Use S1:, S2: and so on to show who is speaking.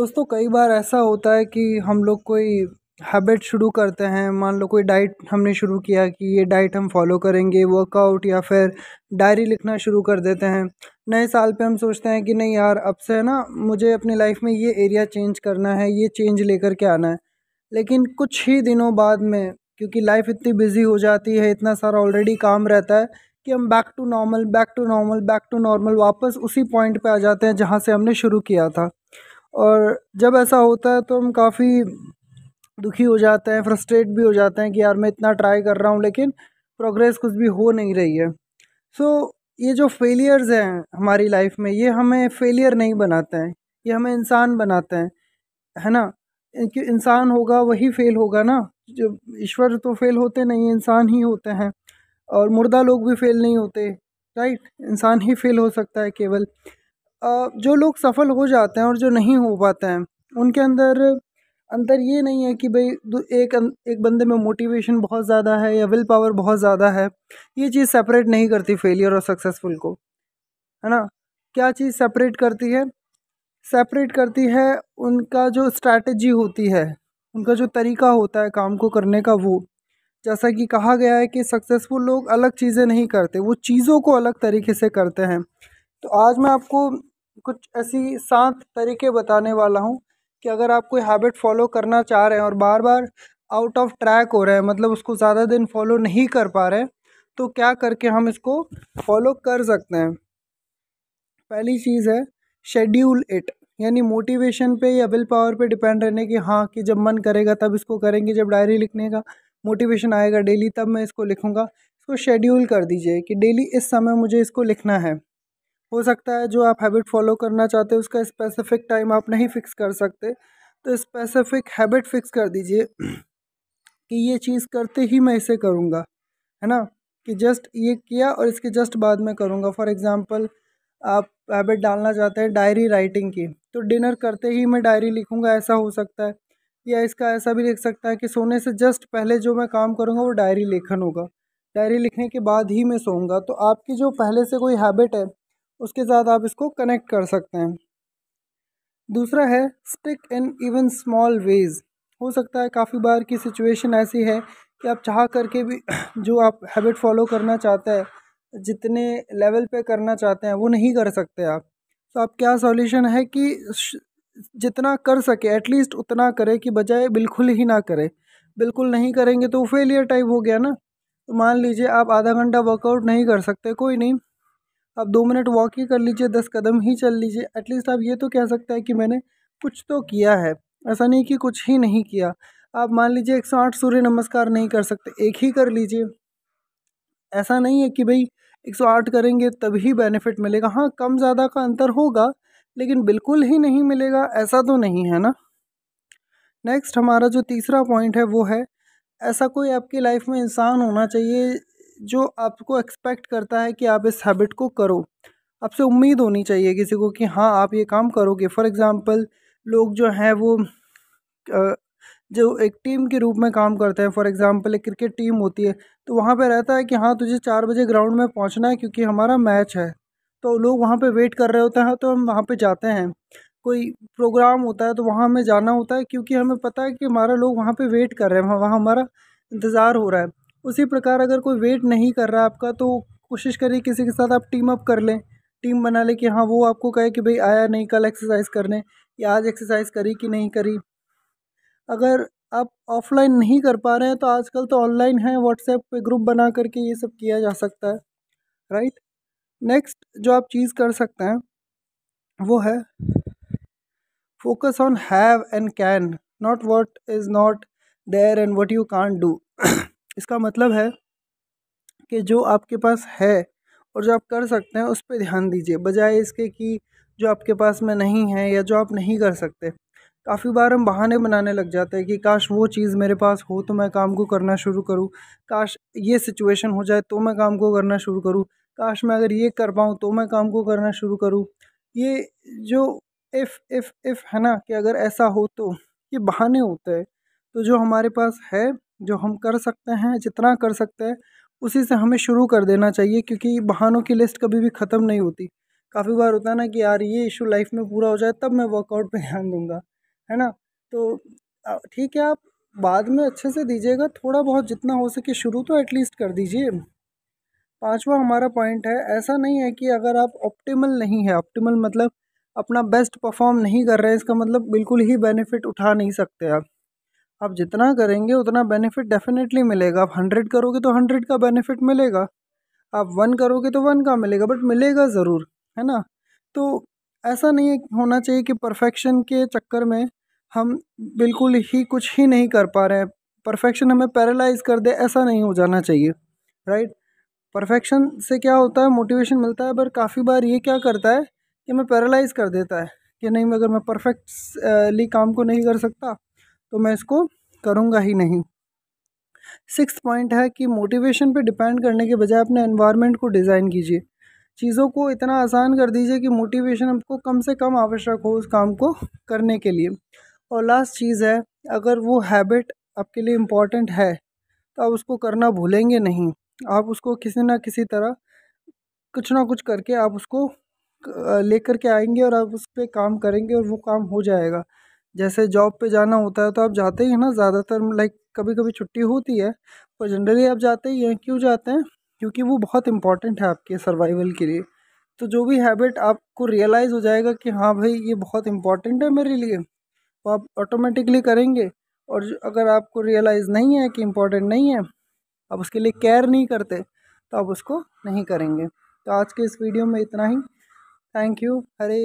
S1: दोस्तों कई बार ऐसा होता है कि हम लोग कोई हैबिट शुरू करते हैं। मान लो कोई डाइट हमने शुरू किया कि ये डाइट हम फॉलो करेंगे, वर्कआउट या फिर डायरी लिखना शुरू कर देते हैं। नए साल पे हम सोचते हैं कि नहीं यार, अब से ना मुझे अपनी लाइफ में ये एरिया चेंज करना है, ये चेंज लेकर के आना है। लेकिन कुछ ही दिनों बाद में, क्योंकि लाइफ इतनी बिजी हो जाती है, इतना सारा ऑलरेडी काम रहता है कि हम back to normal back to normal back to normal वापस उसी पॉइंट पे आ जाते हैं जहाँ से हमने शुरू किया था। और जब ऐसा होता है तो हम काफ़ी दुखी हो जाते हैं, फ्रस्ट्रेट भी हो जाते हैं कि यार मैं इतना ट्राई कर रहा हूँ लेकिन प्रोग्रेस कुछ भी हो नहीं रही है। सो ये जो फेलियर्स हैं हमारी लाइफ में, ये हमें फेलियर नहीं बनाते हैं, ये हमें इंसान बनाते हैं, है ना। कि इंसान होगा वही फेल होगा ना। जो ईश्वर तो फेल होते नहीं, इंसान ही होते हैं। और मुर्दा लोग भी फेल नहीं होते, राइट। इंसान ही फेल हो सकता है केवल। जो लोग सफल हो जाते हैं और जो नहीं हो पाते हैं, उनके अंदर अंतर ये नहीं है कि भाई एक बंदे में मोटिवेशन बहुत ज़्यादा है या विल पावर बहुत ज़्यादा है। ये चीज़ सेपरेट नहीं करती फेलियर और सक्सेसफुल को, है ना। क्या चीज़ सेपरेट करती है? सेपरेट करती है उनका जो स्ट्रैटेजी होती है, उनका जो तरीका होता है काम को करने का। वो जैसा कि कहा गया है कि सक्सेसफुल लोग अलग चीज़ें नहीं करते, वो चीज़ों को अलग तरीके से करते हैं। तो आज मैं आपको कुछ ऐसी 7 तरीके बताने वाला हूँ कि अगर आप कोई हैबिट फॉलो करना चाह रहे हैं और बार बार आउट ऑफ ट्रैक हो रहे हैं, मतलब उसको ज़्यादा दिन फॉलो नहीं कर पा रहे हैं, तो क्या करके हम इसको फॉलो कर सकते हैं। पहली चीज़ है शेड्यूल इट। यानी मोटिवेशन पे या विल पावर पे डिपेंड रहने की, हाँ कि जब मन करेगा तब इसको करेंगे, जब डायरी लिखने का मोटिवेशन आएगा डेली तब मैं इसको लिखूँगा। इसको शेड्यूल कर दीजिए कि डेली इस समय मुझे इसको लिखना है। हो सकता है जो आप हैबिट फॉलो करना चाहते हैं उसका स्पेसिफिक टाइम आप नहीं फिक्स कर सकते, तो स्पेसिफिक हैबिट फिक्स कर दीजिए कि ये चीज़ करते ही मैं इसे करूँगा, है ना। कि जस्ट ये किया और इसके जस्ट बाद में करूँगा। फॉर एग्ज़ाम्पल, आप हैबिट डालना चाहते हैं डायरी राइटिंग की, तो डिनर करते ही मैं डायरी लिखूँगा, ऐसा हो सकता है। या इसका ऐसा भी लिख सकता है कि सोने से जस्ट पहले जो मैं काम करूँगा वो डायरी लेखन होगा, डायरी लिखने के बाद ही मैं सोऊंगा। तो आपकी जो पहले से कोई हैबिट है उसके साथ आप इसको कनेक्ट कर सकते हैं। दूसरा है stick in even small ways. हो सकता है काफ़ी बार की सिचुएशन ऐसी है कि आप चाह करके भी जो आप हैबिट फॉलो करना चाहते हैं, जितने लेवल पे करना चाहते हैं वो नहीं कर सकते आप। तो आप क्या सॉल्यूशन है कि जितना कर सके एटलीस्ट उतना करें, कि बजाय बिल्कुल ही ना करें। बिल्कुल नहीं करेंगे तो फेलियर टाइप हो गया ना। तो मान लीजिए आप आधा घंटा वर्कआउट नहीं कर सकते, कोई नहीं, आप 2 मिनट वॉक ही कर लीजिए, 10 कदम ही चल लीजिए। एटलीस्ट आप ये तो कह सकते हैं कि मैंने कुछ तो किया है। ऐसा नहीं कि कुछ ही नहीं किया। आप मान लीजिए 108 सूर्य नमस्कार नहीं कर सकते, एक ही कर लीजिए। ऐसा नहीं है कि भाई 108 करेंगे तभी बेनिफिट मिलेगा। हाँ, कम ज़्यादा का अंतर होगा, लेकिन बिल्कुल ही नहीं मिलेगा ऐसा तो नहीं है ना। नेक्स्ट हमारा जो तीसरा पॉइंट है वो है, ऐसा कोई आपकी लाइफ में इंसान होना चाहिए जो आपको एक्सपेक्ट करता है कि आप इस हैबिट को करो। आपसे उम्मीद होनी चाहिए किसी को कि हाँ आप ये काम करोगे। फॉर एग्ज़ाम्पल, लोग जो हैं वो अ, जो एक टीम के रूप में काम करते हैं। फॉर एग्ज़ाम्पल, एक क्रिकेट टीम होती है, तो वहाँ पे रहता है कि हाँ तुझे 4 बजे ग्राउंड में पहुँचना है क्योंकि हमारा मैच है। तो लोग वहाँ पे वेट कर रहे होते हैं, तो हम वहाँ पे जाते हैं। कोई प्रोग्राम होता है तो वहाँ हमें जाना होता है क्योंकि हमें पता है कि हमारा लोग वहाँ पे वेट कर रहे हैं, वहाँ हमारा इंतज़ार हो रहा है। उसी प्रकार अगर कोई वेट नहीं कर रहा है आपका, तो कोशिश करिए किसी के साथ आप टीम अप कर लें, टीम बना लें कि हाँ वो आपको कहे कि भाई आया नहीं कल एक्सरसाइज करने, या आज एक्सरसाइज करी कि नहीं करी। अगर आप ऑफलाइन नहीं कर पा रहे हैं तो आजकल तो ऑनलाइन है, व्हाट्सएप पे ग्रुप बना करके ये सब किया जा सकता है, राइट। नेक्स्ट जो आप चीज़ कर सकते हैं वो है focus on have and can, not what is not there and what you can't do. इसका मतलब है कि जो आपके पास है और जो आप कर सकते हैं उस पर ध्यान दीजिए, बजाय इसके कि जो आपके पास में नहीं है या जो आप नहीं कर सकते। काफ़ी बार हम बहाने बनाने लग जाते हैं कि काश वो चीज़ मेरे पास हो तो मैं काम को करना शुरू करूँ, काश ये सिचुएशन हो जाए तो मैं काम को करना शुरू करूँ, काश मैं अगर ये कर पाऊँ तो मैं काम को करना शुरू करूँ। ये जो इफ़ है ना, कि अगर ऐसा हो तो, ये बहाने होते हैं। तो जो हमारे पास है, जो हम कर सकते हैं, जितना कर सकते हैं उसी से हमें शुरू कर देना चाहिए, क्योंकि बहानों की लिस्ट कभी भी ख़त्म नहीं होती। काफ़ी बार होता है ना कि यार ये इशू लाइफ में पूरा हो जाए तब मैं वर्कआउट पे ध्यान दूंगा, है ना। तो ठीक है, आप बाद में अच्छे से दीजिएगा, थोड़ा बहुत जितना हो सके शुरू तो एटलीस्ट कर दीजिए। पांचवा हमारा पॉइंट है, ऐसा नहीं है कि अगर आप ऑप्टिमल नहीं है, ऑप्टिमल मतलब अपना बेस्ट परफॉर्म नहीं कर रहे हैं, इसका मतलब बिल्कुल ही बेनिफिट उठा नहीं सकते आप जितना करेंगे उतना बेनिफिट डेफिनेटली मिलेगा। आप 100 करोगे तो 100 का बेनिफिट मिलेगा, आप 1 करोगे तो 1 का मिलेगा, बट मिलेगा ज़रूर, है ना। तो ऐसा नहीं है होना चाहिए कि परफेक्शन के चक्कर में हम बिल्कुल ही कुछ ही नहीं कर पा रहे हैं, परफेक्शन हमें पैरालाइज कर दे, ऐसा नहीं हो जाना चाहिए, राइट। परफेक्शन से क्या होता है, मोटिवेशन मिलता है, पर काफ़ी बार ये क्या करता है कि हमें पैरालाइज कर देता है कि नहीं, अगर मैं परफेक्टली काम को नहीं कर सकता तो मैं इसको करूँगा ही नहीं। सिक्स्थ पॉइंट है कि मोटिवेशन पे डिपेंड करने के बजाय अपने एनवायरनमेंट को डिज़ाइन कीजिए, चीज़ों को इतना आसान कर दीजिए कि मोटिवेशन आपको कम से कम आवश्यक हो उस काम को करने के लिए। और लास्ट चीज़ है, अगर वो हैबिट आपके लिए इम्पॉर्टेंट है तो आप उसको करना भूलेंगे नहीं, आप उसको किसी ना किसी तरह कुछ ना कुछ करके आप उसको लेकर के आएंगे और आप उस पर काम करेंगे और वो काम हो जाएगा। जैसे जॉब पे जाना होता है तो आप जाते ही हैं ना ज़्यादातर, लाइक कभी कभी छुट्टी होती है, पर जनरली आप जाते ही हैं। क्यों जाते हैं? क्योंकि वो बहुत इंपॉर्टेंट है आपके सर्वाइवल के लिए। तो जो भी हैबिट आपको रियलाइज़ हो जाएगा कि हाँ भाई ये बहुत इंपॉर्टेंट है मेरे लिए, तो आप ऑटोमेटिकली करेंगे। और अगर आपको रियलाइज़ नहीं है कि इम्पोर्टेंट नहीं है, आप उसके लिए केयर नहीं करते, तो आप उसको नहीं करेंगे। तो आज के इस वीडियो में इतना ही। Thank you. हरे